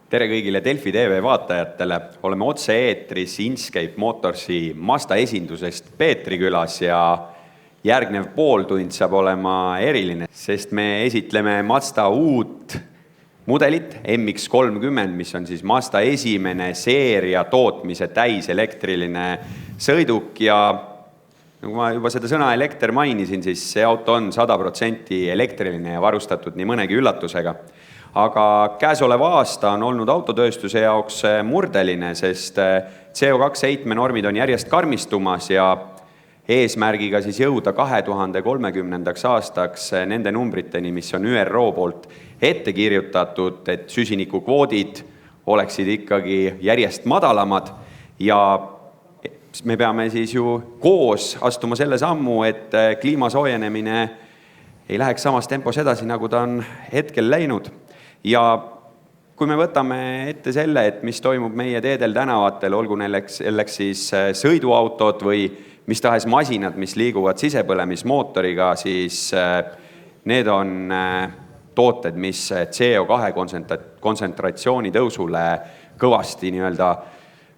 Tere kõigile Delfi TV vaatajatele. Oleme otse-eetris Inscape Motorsi Mazda esindusest Peetrikülas ja järgnev pool tund saab olema eriline, sest me esitleme Mazda uut mudelit MX-30, mis on siis Mazda esimene seeria tootmise täiselektriline sõiduk ja nagu ma juba seda sõna elekter mainisin, siis see auto on 100% elektriline ja varustatud nii mõnegi üllatusega. Aga käesoleva aasta on olnud autotööstuse jaoks murdeline, sest CO2 heitmenormid on järjest karmistumas ja eesmärgiga siis jõuda 2030. aastaks nende numbriteni, mis on ÜRO poolt ette kirjutatud, et süsinikukvoodid oleksid ikkagi järjest madalamad ja me peame siis ju koos astuma selle sammu, et kliima soojenemine ei läheks samas tempos edasi, nagu ta on hetkel läinud. Ja kui me võtame ette selle, et mis toimub meie teedel tänavatel, olgu selleks siis sõiduautod või mis tahes masinad, mis liiguvad sisepõlemismootoriga, siis need on tooted, mis CO2 kontsentratsiooni tõusule kõvasti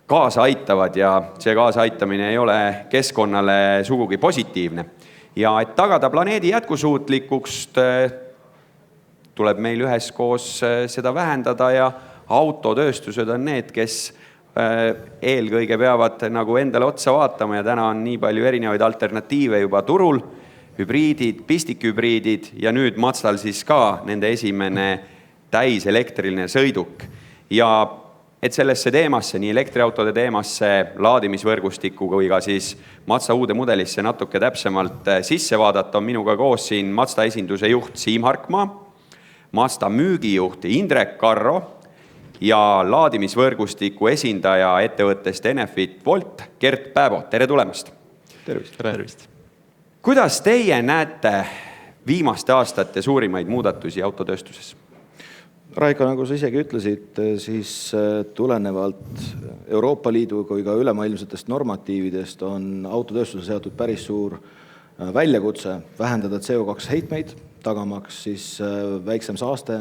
kaasa aitavad ja see kaasa aitamine ei ole keskkonnale sugugi positiivne. Ja et tagada planeedi jätkusuutlikuks, tuleb meil üheskoos seda vähendada ja autotööstused on need, kes eelkõige peavad nagu endale otsa vaatama ja täna on nii palju erinevaid alternatiive juba turul, hübriidid, pistikhübriidid ja nüüd Mazdal siis ka nende esimene täiselektriline sõiduk. Ja et sellesse teemasse, nii elektriautode teemasse, laadimisvõrgustikku kui ka siis Mazda uude mudelisse natuke täpsemalt sisse vaadata, on minuga koos siin Mazda esinduse juht Siim Harkmaa, Mazda müügijuht Indrek Karro ja laadimisvõrgustiku esindaja ettevõttest Enefit Volt Gert Pääbo. Tere tulemast! Tervist! Kuidas teie näete viimaste aastate suurimaid muudatusi autotööstuses? Raiko, nagu sa isegi ütlesid, siis tulenevalt Euroopa Liidu kui ka ülemaailmsetest normatiividest on autotööstuse seatud päris suur väljakutse vähendada CO2 heitmeid, tagamaks siis väiksem saaste,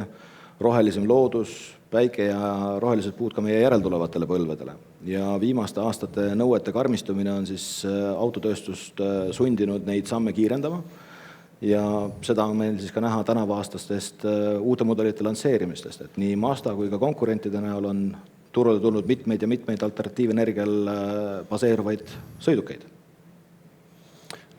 rohelisem loodus, päike ja rohelised puud ka meie järeltulevatele põlvedele. Ja viimaste aastate nõuete karmistumine on siis autotööstust sundinud neid samme kiirendama ja seda on meil siis ka näha tänavaastastest uute mudelite lansseerimistest, et nii Mazda kui ka konkurentide näol on turule tulnud mitmeid ja mitmeid alternatiivenergial baseeruvaid sõidukeid.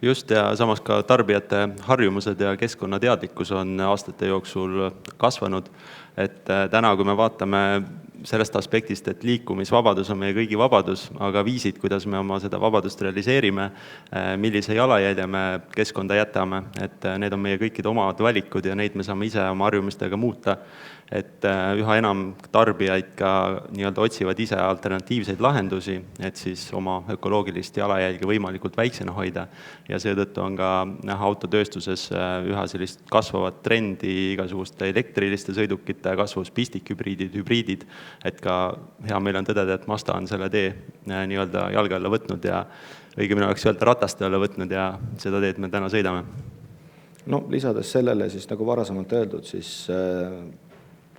Just ja samas ka tarbijate harjumused ja keskkonnateadlikkus on aastate jooksul kasvanud, et täna, kui me vaatame sellest aspektist, et liikumisvabadus on meie kõigi vabadus, aga viisid, kuidas me oma seda vabadust realiseerime, millise jalajälje me keskkonda jätame, et need on meie kõikide omad valikud ja neid me saame ise oma harjumustega muuta, et üha enam tarbijaid ka otsivad ise alternatiivseid lahendusi, et siis oma ökoloogilist jalajälge võimalikult väiksena hoida ja seetõttu on ka näha autotööstuses üha sellist kasvavat trendi igasuguste elektriliste sõidukite kasvus, pistikhübriidid, hübriidid, et ka hea meil on tõdeda, et Mazda on selle tee jalge alla võtnud ja õigemini oleks öelda rataste alla võtnud ja seda teed me täna sõidame. No lisades sellele siis nagu varasemalt öeldud, siis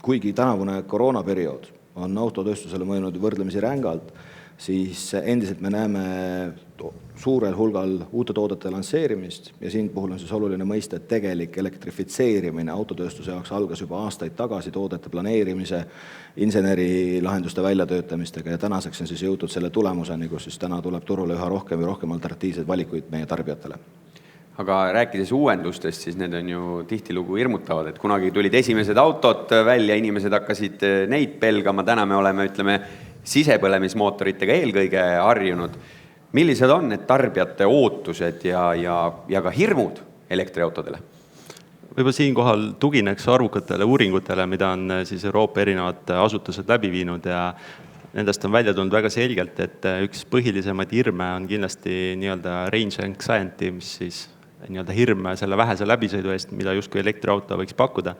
kuigi tänavune koroonaperiood on autotööstusele mõjunud võrdlemisi rängalt, siis endiselt me näeme suurel hulgal uute toodete lansseerimist ja siin puhul on siis oluline mõista, et tegelik elektrifitseerimine autotööstuse jaoks algas juba aastaid tagasi toodete planeerimise, insenerilahenduste väljatöötamistega ja tänaseks on siis jõutud selle tulemuseni, kus siis täna tuleb turule üha rohkem ja rohkem alternatiivseid valikuid meie tarbijatele. Aga rääkides uuendustest, siis need on ju tihtilugu hirmutavad, et kunagi tulid esimesed autod välja, inimesed hakkasid neid pelgama, täna me oleme, sisepõlemismootoritega eelkõige harjunud. Millised on need tarbijate ootused ja ka hirmud elektriautodele? Võib-olla siinkohal tugineks arvukatele uuringutele, mida on siis Euroopa erinevad asutused läbi viinud ja nendest on välja tulnud väga selgelt, et üks põhilisemaid hirme on kindlasti range anxiety, mis siis hirm selle vähese läbisõidu eest, mida justkui elektriauto võiks pakkuda.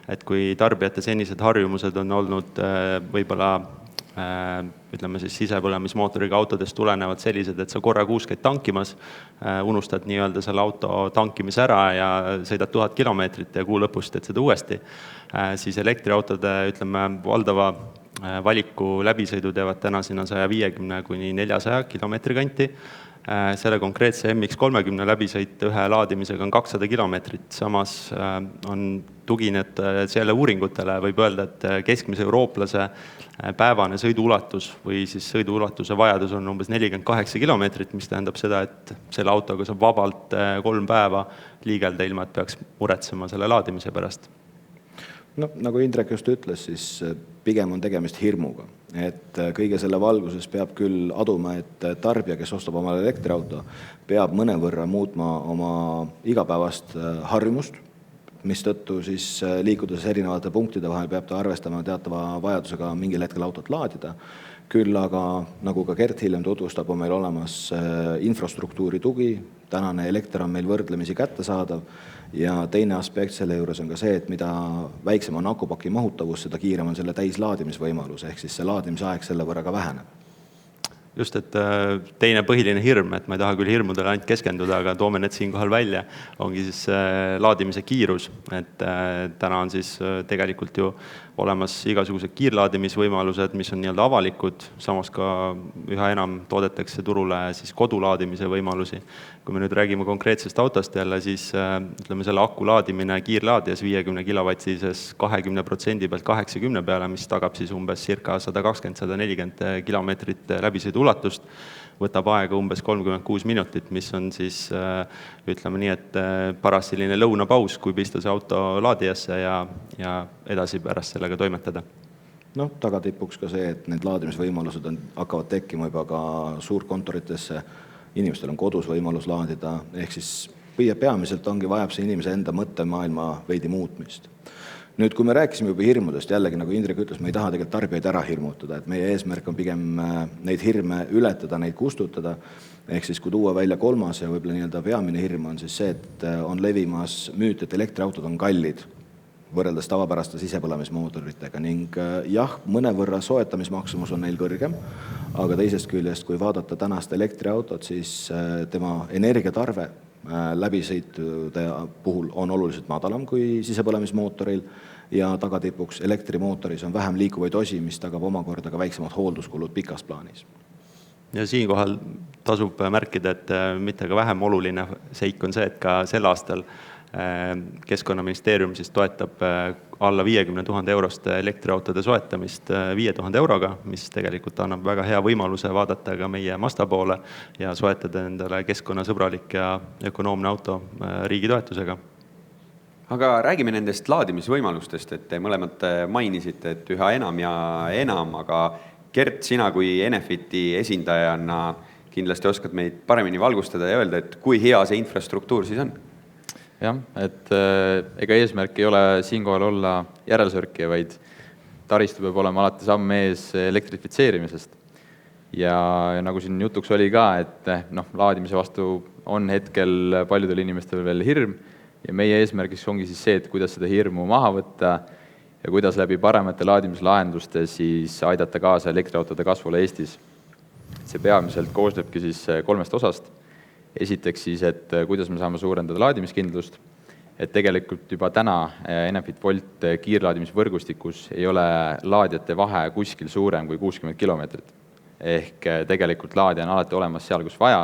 Et kui tarbijate senised harjumused on olnud võib-olla siis sisepõlemismootoriga autodest tulenevad sellised, et sa korra kuus käid tankimas, unustad selle auto tankimise ära ja sõidad 1000 kilomeetrit ja kuu lõpus teed seda uuesti, siis elektriautode valdava valiku läbisõidud jäävad täna sinna 150 kuni 400 kilomeetri kanti. Selle konkreetse MX30 läbisõit ühe laadimisega on 200 kilomeetrit, samas on tuginenud selle uuringutele, võib öelda, et keskmise eurooplase päevane sõiduulatus või siis sõiduulatuse vajadus on umbes 48 kilomeetrit, mis tähendab seda, et selle autoga saab vabalt 3 päeva liigelda ilma, et peaks muretsema selle laadimise pärast. No, nagu Indrek just ütles, siis pigem on tegemist hirmuga. Et kõige selle valguses peab küll aduma, et tarbija, kes ostab omale elektriauto, peab mõnevõrra muutma oma igapäevast harjumust, mis tõttu siis liikudes erinevate punktide vahel peab ta arvestama teatava vajadusega mingil hetkel autot laadida. Küll aga, nagu ka Gert hiljem tutvustab, on meil olemas infrastruktuuri tugi, tänane elekter on meil võrdlemisi kättesaadav ja teine aspekt selle juures on ka see, et mida väiksem on akupaki mahutavus, seda kiirem on selle täislaadimisvõimalus, ehk siis see laadimisaeg selle võrra ka väheneb. Just, et teine põhiline hirm, et ma ei taha küll hirmudele ainult keskenduda, aga toome need siinkohal välja, ongi siis laadimise kiirus, et täna on siis tegelikult ju olemas igasugused kiirlaadimisvõimalused, mis on nii-öelda avalikud, samas ka üha enam toodetakse turule siis kodulaadimise võimalusi. Kui me nüüd räägime konkreetsest autost jälle, siis ütleme selle aku laadimine kiirlaadijas 50 kilovattises 20% pealt 80 peale, mis tagab siis umbes circa 120-140 kilomeetrit läbisõidu ulatust, võtab aega umbes 36 minutit, mis on siis, ütleme nii, et paras selline lõunapaus, kui pista see auto laadijasse ja edasi pärast sellega toimetada. No, tagatipuks ka see, et need laadimisvõimalused hakkavad tekkima juba ka suurkontoritesse, inimestel on kodus võimalus laadida, ehk siis peamiselt vajab see inimese enda mõttemaailma veidi muutmist. Nüüd, kui me rääkisime juba hirmudest, jällegi nagu Indrek ütles, me ei taha tegelikult tarbijaid ära hirmutada, et meie eesmärk on pigem neid hirme ületada, neid kustutada, ehk siis kui tuua välja kolmas ja võib-olla nii-öelda peamine hirm on siis see, et on levimas müüt, et elektriautod on kallid võrreldes tavapäraste sisepõlemismootoritega ning jah, mõnevõrra soetamismaksumus on neil kõrgem, aga teisest küljest, kui vaadata tänast elektriautot, siis tema energiatarve läbisõitude puhul on oluliselt madalam kui sisepõlemismootoril ja tagatipuks elektrimootoris on vähem liikuvaid osi, mis tagab omakorda ka väiksemad hoolduskulud pikas plaanis. Ja siinkohal tasub märkida, et mitte ka vähem oluline seik on see, et ka sel aastal Keskkonnaministeerium siis toetab alla 50 000 eurost elektriautode soetamist 5000 euroga, mis tegelikult annab väga hea võimaluse vaadata ka meie Mazda poole ja soetada endale keskkonnasõbralik ja ökonoomne auto riigi toetusega. Aga räägime nendest laadimisvõimalustest, et te mõlemad mainisite, et üha enam ja enam, aga Gert, sina kui Enefiti esindajana kindlasti oskad meid paremini valgustada ja öelda, et kui hea see infrastruktuur siis on? Jah, et ega eesmärk ei ole siinkohal olla järelsörkija, vaid taristu peab olema alati samm ees elektrifitseerimisest. Ja nagu siin jutuks oli ka, et laadimise vastu on hetkel paljudel inimestel veel hirm ja meie eesmärgiks ongi siis see, et kuidas seda hirmu maha võtta ja kuidas läbi paremate laadimislahenduste siis aidata kaasa elektriautode kasvule Eestis. See peamiselt koosnebki siis 3 osast. Esiteks siis, et kuidas me saame suurendada laadimiskindlust, et tegelikult juba täna Enefit Volt kiirlaadimisvõrgustikus ei ole laadijate vahe kuskil suurem kui 60 kilomeetrit. Ehk tegelikult laadija on alati olemas seal, kus vaja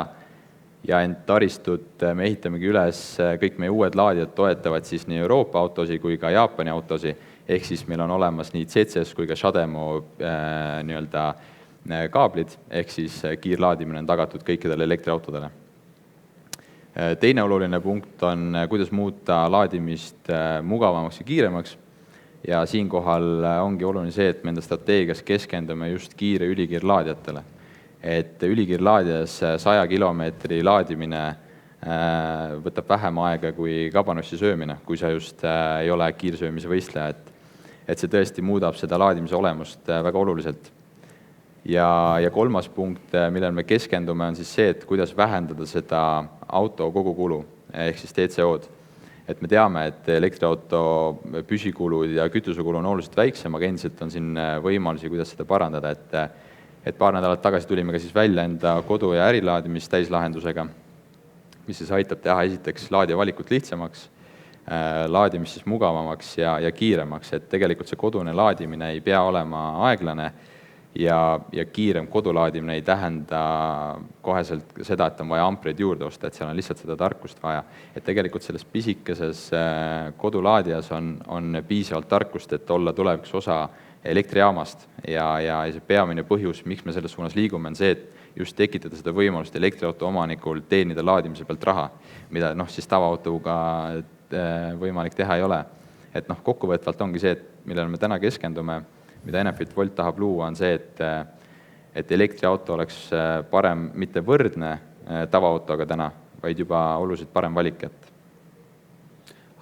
ja end taristut me ehitamegi üles, kõik meie uued laadijad toetavad siis nii Euroopa autosi kui ka Jaapani autosi, ehk siis meil on olemas nii CCS kui ka Shademo nii-öelda kaablid, ehk siis kiirlaadimine on tagatud kõikidele elektriautodele. Teine oluline punkt on, kuidas muuta laadimist mugavamaks ja kiiremaks ja siinkohal ongi oluline see, et me enda strateegias keskendume just kiire ülikiirlaadijatele. Et ülikiirlaadijas 100 kilomeetri laadimine võtab vähem aega kui kabanossi söömine, kui sa just ei ole kiirsöömise võistleja, et see tõesti muudab seda laadimise olemust väga oluliselt. Ja kolmas punkt, millel me keskendume, on siis see, et kuidas vähendada seda auto kogukulu, ehk siis TCO-d. Et me teame, et elektriauto püsikulud ja kütusekulu on oluliselt väiksem, aga endiselt on siin võimalusi, kuidas seda parandada. Et paar nädalat tagasi tulime ka siis välja enda kodu- ja ärilaadimist täislahendusega, mis siis aitab teha esiteks laadija valikut lihtsamaks, laadimist siis mugavamaks ja kiiremaks, et tegelikult see kodune laadimine ei pea olema aeglane ja kiirem kodulaadimine ei tähenda koheselt seda, et on vaja ampreid juurde osta, et seal on lihtsalt seda tarkust vaja. Et tegelikult selles pisikeses kodulaadijas on piisavalt tarkust, et olla tulevikus osa elektrijaamast ja see peamine põhjus, miks me selles suunas liigume, on see, et just tekitada seda võimalust elektriauto omanikul teenida laadimise pealt raha, mida siis tavaautoga võimalik teha ei ole. Et kokkuvõtvalt ongi see, et millele me täna keskendume, mida Enefit Volt tahab luua, on see, et elektriauto oleks parem mitte võrdne tavaautoga täna, vaid juba oluliselt parem valik.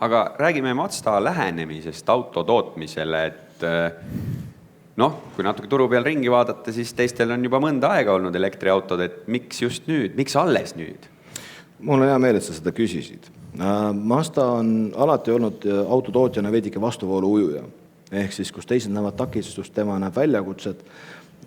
Aga räägime Mazda lähenemisest auto tootmisele, et kui natuke turu peal ringi vaadata, siis teistel on juba mõnda aega olnud elektriautod, et miks just nüüd, miks alles nüüd? Mul on hea meel, et sa seda küsisid. Mazda on alati olnud autotootjana veidike vastuvoolu ujuja. Ehk siis, kus teised näevad takistust, tema näeb väljakutset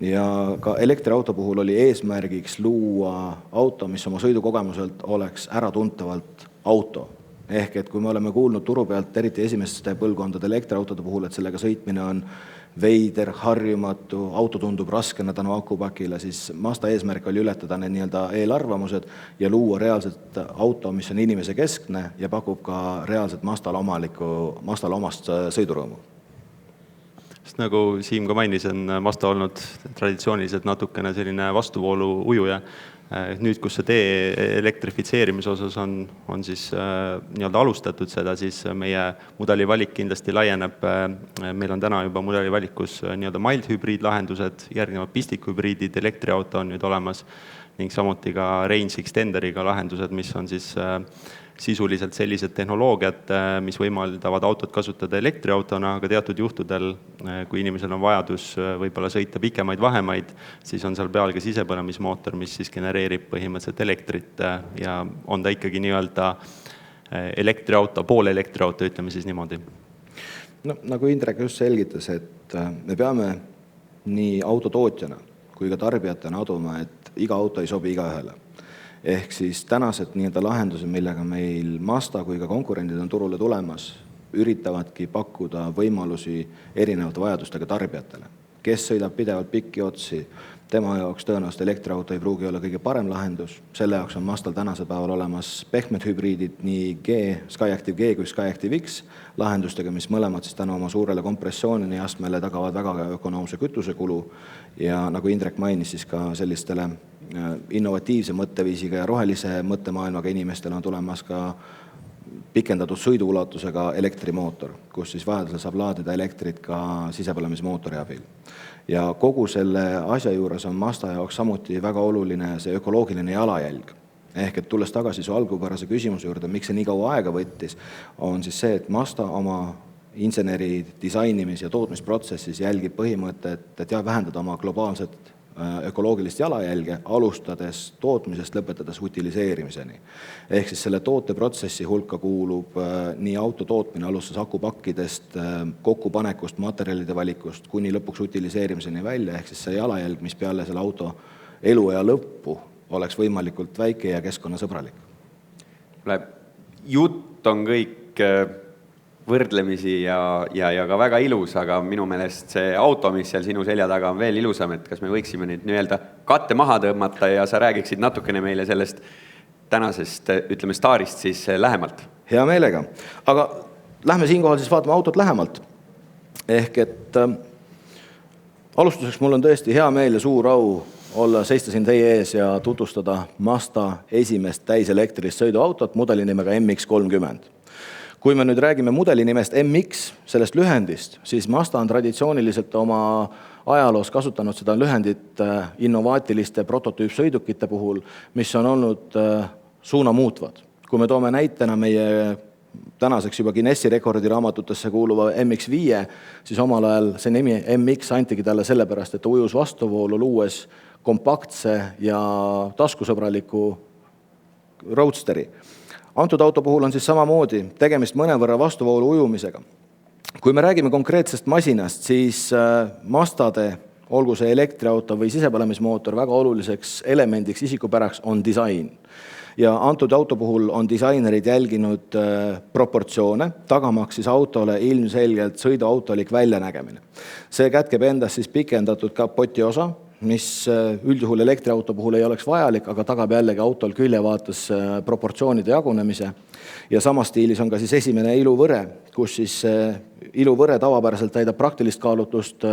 ja ka elektriauto puhul oli eesmärgiks luua auto, mis oma sõidukogemuselt oleks äratuntavalt auto. Ehk et kui me oleme kuulnud turu pealt, eriti esimeste põlvkondade elektriautode puhul, et sellega sõitmine on veider, harjumatu, auto tundub raskena tänu akupakile, siis Mazda eesmärk oli ületada need nii-öelda eelarvamused ja luua reaalselt auto, mis on inimese keskne ja pakub ka reaalselt Mazdale omast sõidurõõmu. Sest nagu Siim ka mainis, on Mazda olnud traditsiooniliselt natukene selline vastuvoolu ujuja. Nüüd, kus see tee elektrifitseerimise osas on siis nii-öelda alustatud seda, siis meie mudelivalik kindlasti laieneb. Meil on täna juba mudelivalikus nii-öelda mild hübriidlahendused, järgnevad pistikhübriidid, elektriauto on nüüd olemas ning samuti ka range extenderiga lahendused, mis on siis sisuliselt sellised tehnoloogiad, mis võimaldavad autot kasutada elektriautona, aga teatud juhtudel, kui inimesel on vajadus võib-olla sõita pikemaid vahemaid, siis on seal peal ka sisepõlemismootor, mis siis genereerib põhimõtteliselt elektrit ja on ta ikkagi nii-öelda elektriauto, pool elektriauto, ütleme siis niimoodi. Nagu Indrek just selgitas, et me peame nii autotootjana kui ka tarbijatena aduma, et iga auto ei sobi igaühele. Ehk siis tänased nii-öelda lahendused, millega meil Mazda kui ka konkurendid on turule tulemas, üritavadki pakkuda võimalusi erinevate vajadustega tarbijatele. Kes sõidab pidevalt pikki otsi, tema jaoks tõenäoliselt elektriauto ei pruugi olla kõige parem lahendus. Selle jaoks on Mazdal tänasel päeval olemas pehmed hübriidid nii Skyactiv G kui Skyactiv X lahendustega, mis mõlemad siis tänu oma suurele kompressioonini astmele tagavad väga ökonoomse kütusekulu ja nagu Indrek mainis, siis ka sellistele innovatiivse mõtteviisiga ja rohelise mõttemaailmaga inimestele on tulemas ka pikendatud sõiduulatusega elektrimootor, kus siis vajadusel saab laadida elektrit ka sisepõlemismootori abil. Ja kogu selle asja juures on Mazda jaoks samuti väga oluline see ökoloogiline jalajälg. Ehk et tulles tagasi su algupärase küsimuse juurde, miks see nii kaua aega võttis, on siis see, et Mazda oma inseneri disainimis- ja tootmisprotsessis jälgib põhimõtet, et vähendada oma globaalset ökoloogilist jalajälge, alustades tootmisest, lõpetades utiliseerimiseni. Ehk siis selle tooteprotsessi hulka kuulub nii auto tootmine alustas akupakkidest, kokkupanekust, materjalide valikust, kuni lõpuks utiliseerimiseni välja, ehk siis see jalajälg, mis peale selle auto eluea lõppu oleks võimalikult väike ja keskkonnasõbralik. Jutt on kõik võrdlemisi ja ka väga ilus, aga minu meelest see auto, mis seal sinu selja taga on veel ilusam, et kas me võiksime nüüd nii-öelda katte maha tõmmata ja sa räägiksid natukene meile sellest tänasest, ütleme, staarist siis lähemalt. Hea meelega. Aga lähme siinkohal siis vaatame autot lähemalt. Ehk et alustuseks mul on tõesti hea meel ja suur au olla seista siin teie ees ja tutvustada Mazda esimest täiselektrist sõiduautot mudeli nimega MX-30. Kui me nüüd räägime mudeli nimest MX, sellest lühendist, siis Mazda on traditsiooniliselt oma ajaloos kasutanud seda lühendit innovaatiliste prototüüpsõidukite puhul, mis on olnud suunamuutvad. Kui me toome näitena meie tänaseks juba Guinessi rekordiraamatutesse kuuluva MX-5, siis omal ajal see nimi MX antigi talle sellepärast, et ujus vastuvoolu luues kompaktse ja taskusõbraliku roadsteri. Antud auto puhul on siis samamoodi tegemist mõnevõrra vastuvoolu ujumisega. Kui me räägime konkreetsest masinast, siis Mazdade, olgu see elektriauto või sisepõlemismootor, väga oluliseks elemendiks isikupäraks on disain. ja antud auto puhul on disainerid jälginud proportsioone, tagamaks siis autole ilmselgelt sõiduautolik väljanägemine. See kätkeb endas siis pikendatud kapoti osa, mis üldjuhul elektriauto puhul ei oleks vajalik, aga tagab jällegi autol küljevaates proportsioonide jagunemise. Ja samas stiilis on ka siis esimene iluvõre, kus siis iluvõre tavapäraselt täidab praktilist kaalutlust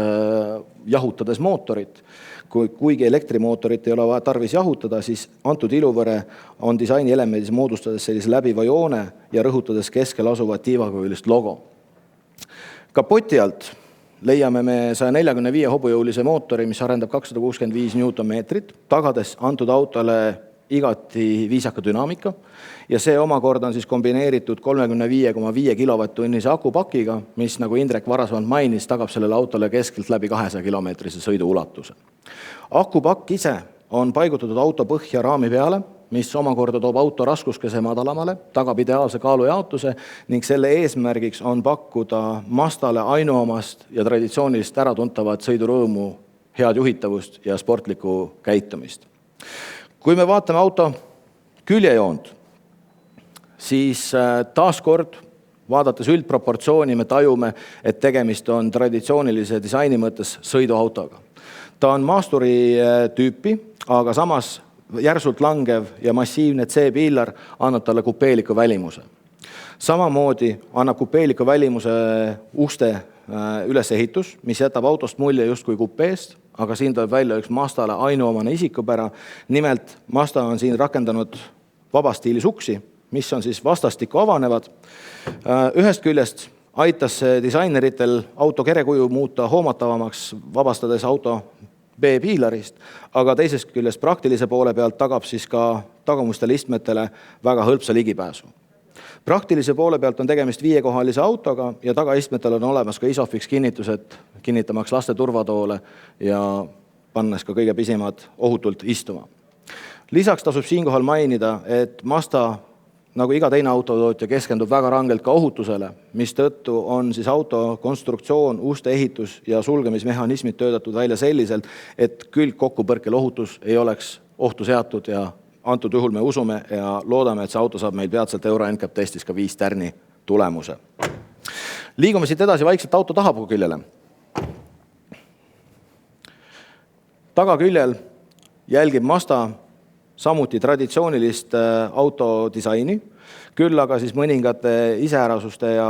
jahutades mootorit. Kuigi elektrimootorit ei ole tarvis jahutada, siis antud iluvõre on disaini elemendis moodustades sellise läbiva joone ja rõhutades keskel asuvat tiivakujulist logo. Kapoti alt leiame me 145 hobujõulise mootori, mis arendab 265 Nm, tagades antud autole igati viisaka dünaamika ja see omakorda on siis kombineeritud 35,5 kWh akupakiga, mis nagu Indrek varasemalt mainis, tagab sellele autole keskelt läbi 200 kilomeetrise sõidu ulatuse. Akupakk ise on paigutatud auto põhja raami peale, mis omakorda toob auto raskuskese madalamale, tagab ideaalse kaalujaotuse ning selle eesmärgiks on pakkuda Mazdale ainuomast ja traditsioonilist äratuntavat sõidurõõmu, head juhitavust ja sportlikku käitumist. Kui me vaatame auto küljejoont, siis taaskord vaadates üldproportsiooni me tajume, et tegemist on traditsioonilise disaini mõttes sõiduautoga. Ta on maasturi tüüpi, aga samas järsult langev ja massiivne C-piilar annab talle kupeeliku välimuse. Samamoodi annab kupeeliku välimuse uste ülesehitus, mis jätab autost mulje justkui kupeest, aga siin tuleb välja üks Mazdale ainuomane isikupära. Nimelt Mazda on siin rakendanud vabastiilis uksi, mis on siis vastastikku avanevad. Ühest küljest aitas disaineritel auto kerekuju muuta hoomatavamaks, vabastades auto B-piilarist, aga teisest küljest praktilise poole pealt tagab siis ka tagumustele istmetele väga hõlpsa ligipääsu. Praktilise poole pealt on tegemist 5-kohalise autoga ja tagaistmetel on olemas ka Isofix kinnitused, kinnitamaks laste turvatoole ja pannes ka kõige pisimad ohutult istuma. Lisaks tasub siinkohal mainida, et Mazda nagu iga teine autotootja keskendub väga rangelt ka ohutusele, mis tõttu on siis auto konstruktsioon, uste ehitus ja sulgemismehhanismid töötatud välja selliselt, et külgkokkupõrkel ohutus ei oleks ohtu seatud ja antud juhul me usume ja loodame, et see auto saab meil peatselt Euro NCAP testis ka 5 tärni tulemuse. Liigume siit edasi vaikselt auto tahapuküljele. Tagaküljel jälgib Mazda samuti traditsioonilist autodisaini, küll aga siis mõningate iseärasuste ja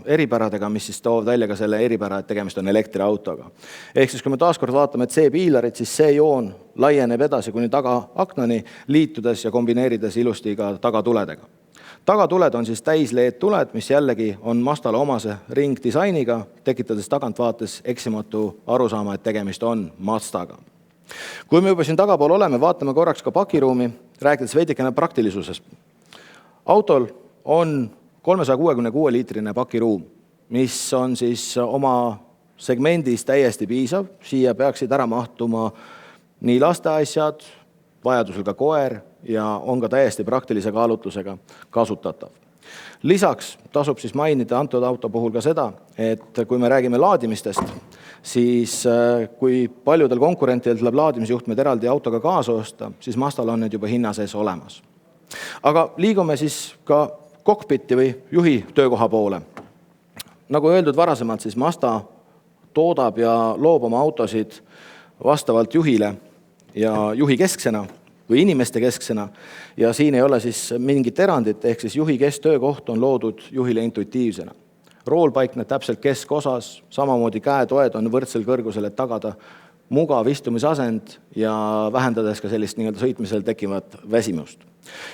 eripäradega, mis siis toovad välja ka selle eripära, et tegemist on elektriautoga. Ehk siis, kui me taaskord vaatame C-piilarit, siis see joon laieneb edasi kuni tagaaknani, liitudes ja kombineerides ilusti ka tagatuledega. Tagatuled on siis täis LED-tuled, mis jällegi on Mazdale omase ringdisainiga, tekitades tagantvaates eksimatu arusaama, et tegemist on Mazdaga. Kui me juba siin tagapool oleme, vaatame korraks ka pakiruumi, rääkides veidikene praktilisusest. Autol on 366-liitrine pakiruum, mis on siis oma segmendis täiesti piisav. Siia peaksid ära mahtuma nii lasteasjad, vajadusel ka koer ja on ka täiesti praktilise kaalutlusega kasutatav. Lisaks tasub siis mainida antud auto puhul ka seda, et kui me räägime laadimistest, siis kui paljudel konkurentidel tuleb laadimisjuhtmed eraldi autoga kaasa osta, siis Mazdal on need juba hinna sees olemas. Aga liigume siis ka kokpiti või juhi töökoha poole. Nagu öeldud varasemalt, siis Mazda toodab ja loob oma autosid vastavalt juhile ja juhi kesksena või inimeste kesksena ja siin ei ole siis mingit erandit, ehk siis juhi kesktöökoht on loodud juhile intuitiivsena. Rool paikneb täpselt keskosas, samamoodi käetoed on võrdsel kõrgusel, et tagada mugav istumisasend ja vähendades ka sellist sõitmisel tekkivat väsimust.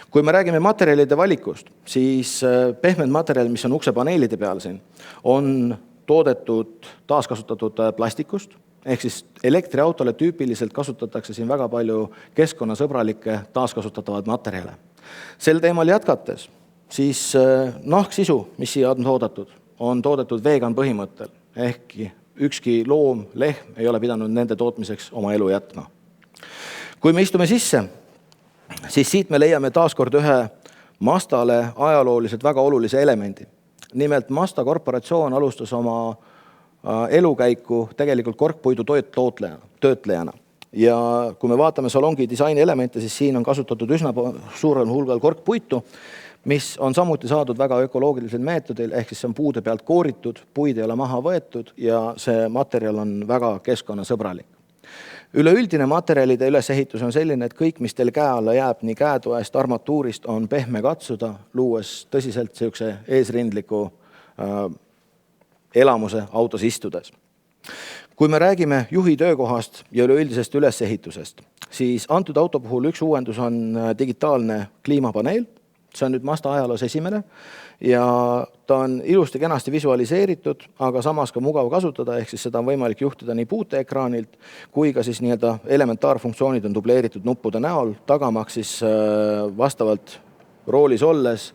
Kui me räägime materjalide valikust, siis pehmed materjal, mis on uksepaneelide peal siin, on toodetud taaskasutatud plastikust, ehk siis elektriautole tüüpiliselt kasutatakse siin väga palju keskkonnasõbralikke taaskasutatavad materjale. Sel teemal jätkates, siis nahksisu, mis siia on toodetud vegan põhimõttel, ehk ükski loom, lehm ei ole pidanud nende tootmiseks oma elu jätma. Kui me istume sisse, siis siit me leiame taaskord ühe Mazdale ajalooliselt väga olulise elemendi. Nimelt Mazda korporatsioon alustas oma elukäiku tegelikult korkpuidu töötlejana. ja kui me vaatame salongi disaini elemente, siis siin on kasutatud üsna suurel hulgal korkpuitu, mis on samuti saadud väga ökoloogilisel meetodil, ehk siis see on puude pealt kooritud, puid ei ole maha võetud ja see materjal on väga keskkonnasõbralik. Üleüldine materjalide ülesehitus on selline, et kõik, mis teil käe alla jääb, nii käetoest, armatuurist, on pehme katsuda, luues tõsiselt sellise eesrindliku elamuse autos istudes. Kui me räägime juhi töökohast ja üleüldisest ülesehitusest, siis antud auto puhul üks uuendus on digitaalne kliimapaneel. See on nüüd Mazda ajaloos esimene ja ta on ilusti kenasti visualiseeritud, aga samas ka mugav kasutada, ehk siis seda on võimalik juhtida nii puuteekraanilt kui ka siis nii-öelda elementaarfunktsioonid on dubleeritud nuppude näol, tagamaks siis vastavalt roolis olles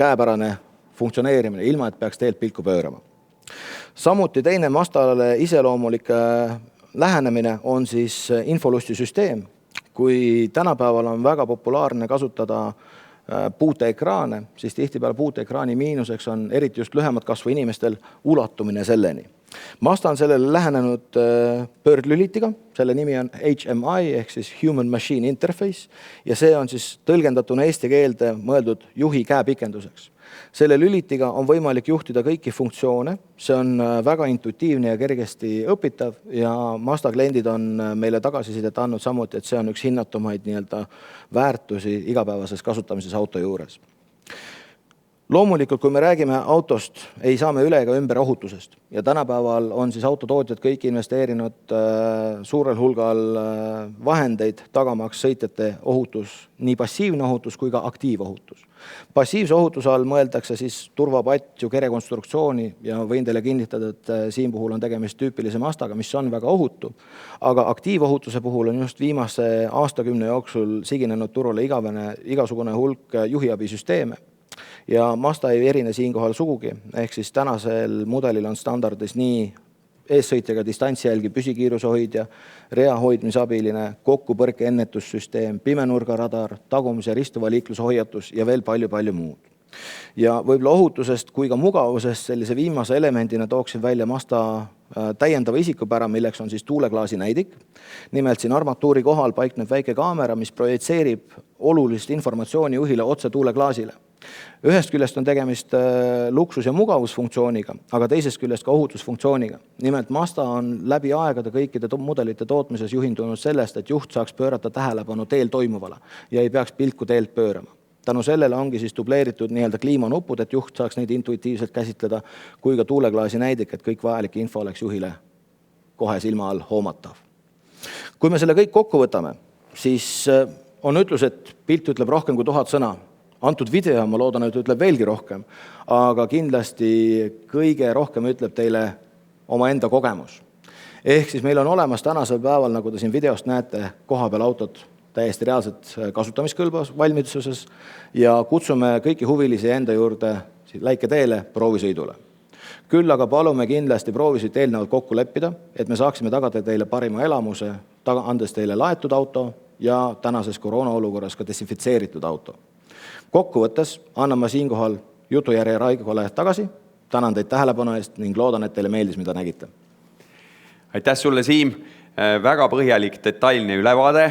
käepärane funktsioneerimine, ilma et peaks teelt pilku pöörama. Samuti teine Mazdale iseloomulik lähenemine on siis infolustisüsteem. Kui tänapäeval on väga populaarne kasutada puuteekraane, siis tihtipeale puuteekraani miinuseks on eriti just lühemad kasvu inimestel ulatumine selleni. Mazda on sellele lähenenud pöördlülitiga, selle nimi on HMI ehk siis Human Machine Interface ja see on siis tõlgendatuna eesti keelde mõeldud juhi käepikenduseks. Selle lülitiga on võimalik juhtida kõiki funktsioone, see on väga intuitiivne ja kergesti õpitav ja Mazda kliendid on meile tagasisidet andnud samuti, et see on üks hinnatumaid väärtusi igapäevases kasutamises auto juures. Loomulikult, kui me räägime autost, ei saa me üle ega ümber ohutusest ja tänapäeval on siis autotootjad kõik investeerinud suurel hulgal vahendeid tagamaks sõitjate ohutus, nii passiivne ohutus kui ka aktiivohutus. Passiivse ohutuse all mõeldakse siis turvapatju, kerekonstruktsiooni ja võin teile kinnitada, et siin puhul on tegemist tüüpilise Mazdaga, mis on väga ohutu, aga aktiivohutuse puhul on just viimase aastakümne jooksul siginenud turule igasugune hulk juhiabisüsteeme. Ja Mazda ei erine siinkohal sugugi, ehk siis tänasel mudelil on standardis nii eessõitjaga distantsjälgi, püsikiiruse hoidja, rea hoidmisabiline, kokkupõrke ennetussüsteem, pimenurgaradar, tagumise ristuva liikluse hoiatus ja veel palju muud. Ja võib-olla ohutusest kui ka mugavusest sellise viimase elemendina tooksin välja Mazda täiendava isikupära, milleks on siis tuuleklaasi näidik. Nimelt siin armatuuri kohal paikneb väike kaamera, mis projitseerib olulist informatsiooni juhile otse tuuleklaasile. Ühest küljest on tegemist luksus- ja mugavusfunktsiooniga, aga teisest küljest ka ohutusfunktsiooniga. Nimelt Mazda on läbi aegade kõikide mudelite tootmises juhindunud sellest, et juht saaks pöörata tähelepanu teel toimuvale ja ei peaks pilku teelt pöörama. Tänu sellele ongi siis dubleeritud kliimanupud, et juht saaks neid intuitiivselt käsitleda, kui ka tuuleklaasi näidik, et kõik vajalik info oleks juhile kohe silma all hoomatav. Kui me selle kõik kokku võtame, siis on ütlus, et pilt ütleb rohkem kui 1000 sõna. Antud video, ma loodan, et ütleb veelgi rohkem, aga kindlasti kõige rohkem ütleb teile oma enda kogemus. Ehk siis meil on olemas tänasel päeval, nagu te siin videost näete, kohapeal autod täiesti reaalselt kasutamiskõlbas valmiduses ja kutsume kõiki huvilisi enda juurde Läiketeele proovisõidule. Küll aga palume kindlasti proovisõit eelnevalt kokku leppida, et me saaksime tagada teile parima elamuse, andes teile laetud auto ja tänases koroonaolukorras ka desinfitseeritud auto. Kokkuvõttes annan ma siinkohal jutujärje Raigole tagasi. Tänan teid tähelepanu eest ning loodan, et teile meeldis, mida nägite. Aitäh sulle, Siim. Väga põhjalik detailne ülevaade.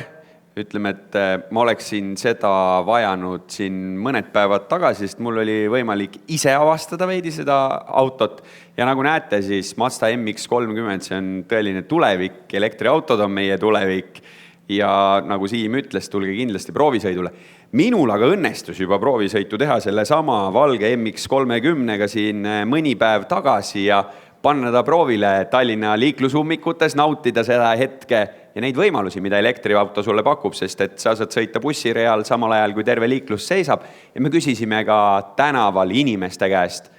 Ütleme, et ma oleksin seda vajanud siin mõned päevad tagasi, sest mul oli võimalik ise avastada veidi seda autot. Ja nagu näete, siis Mazda MX-30, see on tõeline tulevik, elektriautod on meie tulevik ja nagu Siim ütles, tulge kindlasti proovisõidule. Minul aga õnnestus juba proovisõitu teha selle sama valge MX-30-ga siin mõni päev tagasi ja panna ta proovile Tallinna liiklusummikutes, nautida seda hetke ja neid võimalusi, mida elektriauto sulle pakub, sest et sa saad sõita bussireal samal ajal, kui terve liiklus seisab. Ja me küsisime ka tänaval inimeste käest,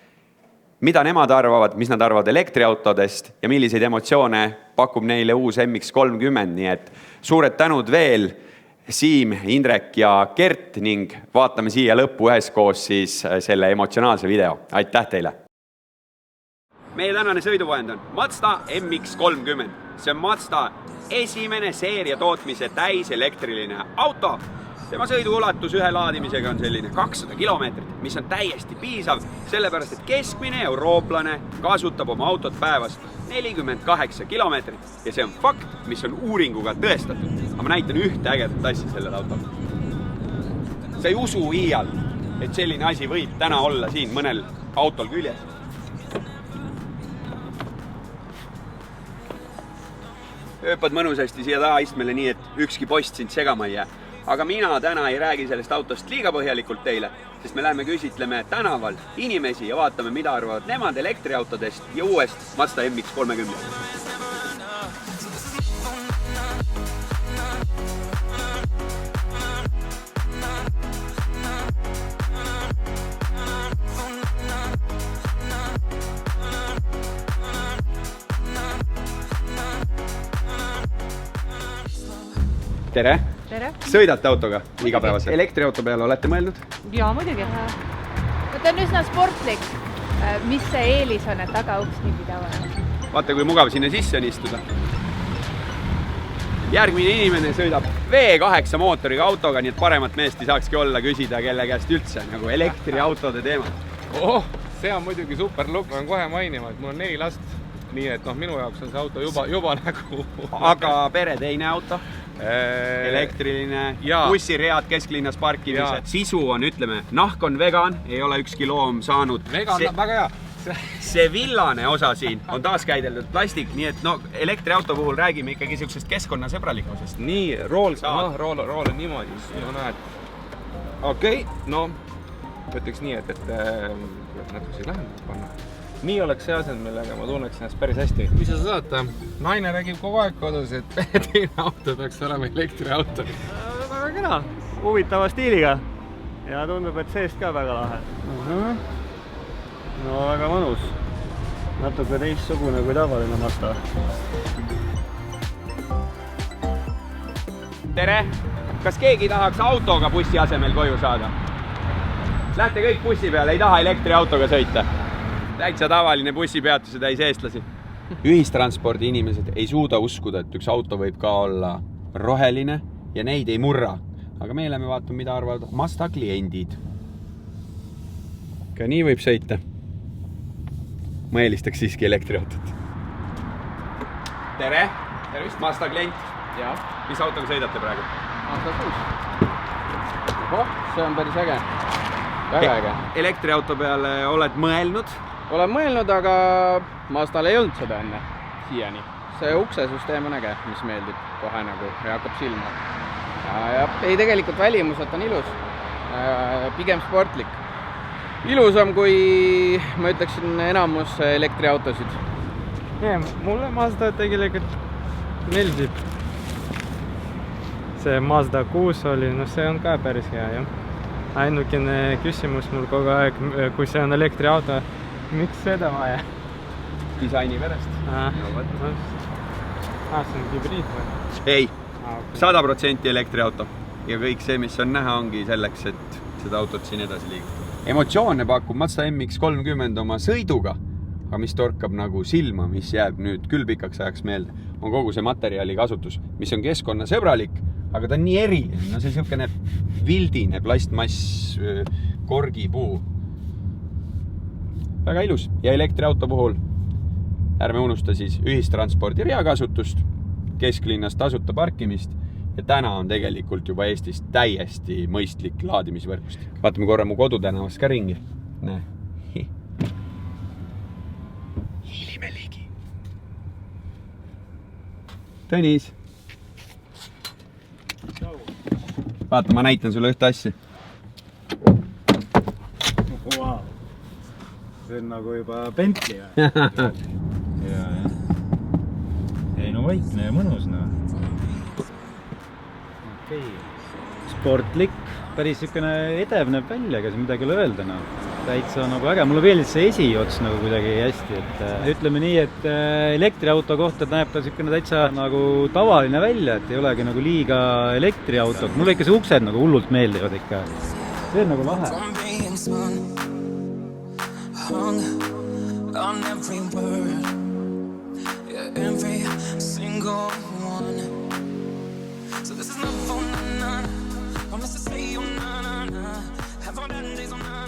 mida nemad arvavad, mis nad arvavad elektriautodest ja milliseid emotsioone pakub neile uus MX-30, nii et suured tänud veel Siim, Indrek ja Gert ning vaatame siia lõppu üheskoos siis selle emotsionaalse video. Aitäh teile! Meie tänane sõiduvahend on Mazda MX-30. See on Mazda esimene seeria tootmise täiselektriline auto. tema sõiduulatus ühe laadimisega on selline 200 kilomeetrit, mis on täiesti piisav, sellepärast et keskmine eurooplane kasutab oma autot päevas 48 kilomeetrit ja see on fakt, mis on uuringuga tõestatud. Aga ma näitan ühte ägedat asja sellel autol. Sa ei usu iial, et selline asi võib täna olla siin mõnel autol küljes. Ööpad mõnusasti siia taha istmele nii, et ükski post sind segama ei jää. Aga mina täna ei räägi sellest autost liiga põhjalikult teile, sest me läheme küsitleme tänaval inimesi ja vaatame, mida arvavad nemad elektriautodest ja uuest Mazda MX-30. Tere! Tere! Sõidate autoga igapäevaselt? Elektriauto peale olete mõelnud? Jaa, muidugi. Ta on üsna sportlik. Mis see eelis on, et tagauks nii pidavane? Vaata, kui mugav sinna sisse on istuda. Järgmine inimene sõidab V8 mootoriga autoga, nii et paremat meest ei saakski olla küsida kelle käest üldse, nagu elektriautode teema. See on muidugi super look. Ma kohe mainima, et mul on 4 last, nii et minu jaoks on see auto juba nagu... Aga pere teine auto? Elektriline, bussiread kesklinnas parkimised, sisu on, ütleme, nahk on vegan, ei ole ükski loom saanud. Vegan on väga hea. See villane osa siin on taaskäideldud plastik, nii et elektriauto puhul räägime ikkagi sellisest keskkonnasõbralikkusest. Nii, rool on niimoodi, no näed. Okei, no ütleks nii, et natuke lähendab panna. Nii oleks see asend, millega ma tunneks ennast päris hästi. Mis sa saad? Naine räägib kogu aeg kodus, et teine auto peaks olema elektriauto. Väga kena, huvitava stiiliga ja tundub, et seest ka väga lahe. No väga mõnus, natuke teistsugune kui tavaline Mazda. Tere! Kas keegi tahaks autoga bussi asemel koju saada? Lähte kõik bussi peale, ei taha elektriautoga sõita. Täitsa tavaline bussipeatuse täis eestlasi. Ühistranspordi inimesed ei suuda uskuda, et üks auto võib ka olla roheline ja neid ei murra. Aga meile me vaatame, mida arvavad Mazda kliendid. Ka nii võib sõita. Ma eelistaks siiski elektriautot. Tere! Tervist! Mazda klient. Ja. Mis autoga sõidate praegu? Mazda 6. See on päris äge. Väga äge. Elektriauto peale oled mõelnud? Olen mõelnud, aga Mazdal ei olnud seda enne siiani. See uksesüsteem on äge, mis meeldib kohe nagu ja hakkab silma. Ja ei tegelikult välimuselt on ilus, pigem sportlik. Ilusam kui, ma ütleksin, enamus elektriautosid. Mulle Mazda tegelikult meeldib. See Mazda 6 oli, no see on ka päris hea, jah. Ainukene küsimus mul kogu aeg, kui see on elektriauto, miks seda vaja? Disaini pärast. See on hübriid või? Ei, 100% elektriauto. Ja kõik see, mis on näha, ongi selleks, et seda autot siin edasi liigutada. Emotsioone pakub Mazda MX-30 oma sõiduga, aga mis torkab nagu silma, mis jääb nüüd küll pikaks ajaks meelde, on kogu see materjali kasutus, mis on keskkonnasõbralik, aga ta on nii eriline. No see selline vildine plastmass, korgipuu. Väga ilus. Ja elektriauto puhul ärme unusta siis ühistranspordi reakasutust, kesklinnas tasuta parkimist ja täna on tegelikult juba Eestis täiesti mõistlik laadimisvõrgustik. Vaatame korra mu kodutänavas ka ringi. Näe. Hiilime ligi. Tõnis. Vaata, ma näitan sulle ühte asja. Wow. See on nagu juba Bentley või? Ja. Ei no vaikne ja mõnus, no. Okei. Sportlik, päris niisugune edev näeb välja, ega see midagi ei ole öelda, no. Täitsa nagu äge, mulle meeldis see esiots nagu kuidagi hästi, et ütleme nii, et elektriauto kohta näeb ta niisugune täitsa nagu tavaline välja, et ei olegi nagu liiga elektriauto. Mulle ikka see uksed nagu hullult meeldivad ikka. See on nagu lahe. On every word, yeah, every single one. So this is not for none. Promise to nights on bed and days on night.